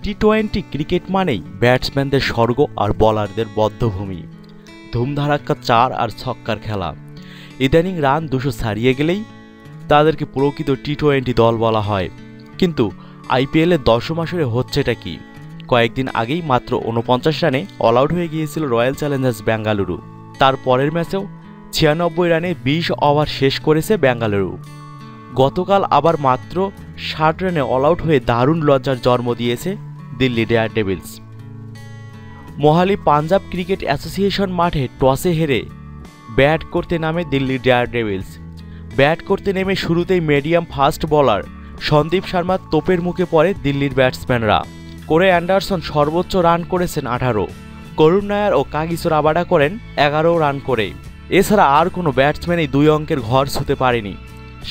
টি-20 cricket মানেই ব্যাটসম্যানদের স্বর্গ আর বলারদের বদ্ধভূমি। ধুমধারাক্কা 4 আর ছক্কার খেলা। ইদানিং রান 200 ছাড়িয়ে গেলেই তাদেরকে প্রকৃত টি-20 দল বলা হয়। কিন্তু আইপিএলের 10ম আসরে হচ্ছেটা কি? কয়েকদিন আগেই মাত্র 49 রানে অল আউট হয়ে গিয়েছিল রয়্যাল চ্যালেঞ্জার্স বেঙ্গালুরু। তার পরের ম্যাচেও 96 রানে 20 ওভার শেষ করেছে বেঙ্গালুরু। গতকাল আবার মাত্র 60 রানে অল আউট হয়ে দারুণ লজ্জার জন্ম দিয়েছে Delhi daredevils. Mohali Punjab cricket association মাঠে টসে হেরে ব্যাট করতে নামে দিল্লি ডেয়ারডেভিলস। ব্যাট করতে নেমে শুরুতেই মিডিয়াম ফাস্ট বোলার সন্দীপ শর্মার তোপের মুখে পড়ে দিল্লির ব্যাটসম্যানরা। কোরে অ্যান্ডারসন সর্বোচ্চ রান করেছেন 18, করুণ নায়ার ও কাগিসো রাবাডা করেন 11 রান করে। এছাড়া আর কোনো ব্যাটসম্যানই 2 অঙ্কের ঘর ছুঁতে পারেনি।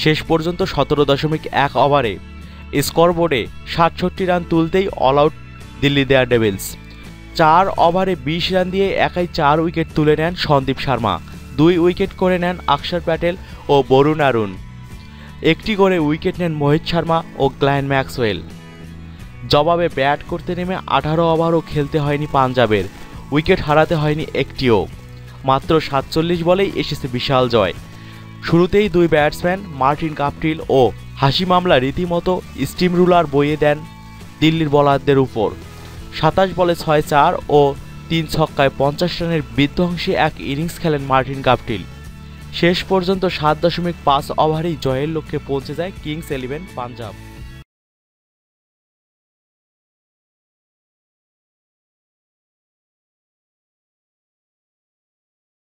শেষ পর্যন্ত 17.1 ওভারে স্কোরবোর্ডে 67 রান তুলতেই অল আউট দিল্লি ডেয়ারডেভিলস। 4 ওভারে 20 রান দিয়ে একাই 4 উইকেট তুলে নেন সন্দীপ শর্মা। 2 উইকেট করে নেন অক্ষর প্যাটেল ও বরুণ আরুণ। একটি করে উইকেট নেন মোহিত শর্মা ও গ্লেন ম্যাক্সওয়েল। জবাবে ব্যাট করতে নেমে 18 ওভারও খেলতে হয়নি পাঞ্জাবের, উইকেট হারাতে হয়নি একটিও। মাত্র 47 বলেই এসেছে বিশাল জয়। শুরুতেই 2 ব্যাটসম্যান মার্টিন কাপটিল ও হাসি মামলা রীতিমতো স্টিম রুলার বইয়ে দেন দিল্লির বোলারদের উপর। 27 বলে 6-4 ও 3 ছক্কায় 50 রানের বিধ্বংসী এক ইনিংস খেলেন মার্টিন কাপটিল। শেষ পর্যন্ত 7.5 ওভারেই জয়ের লক্ষ্যে পৌঁছে যায় কিংস 11 পাঞ্জাব।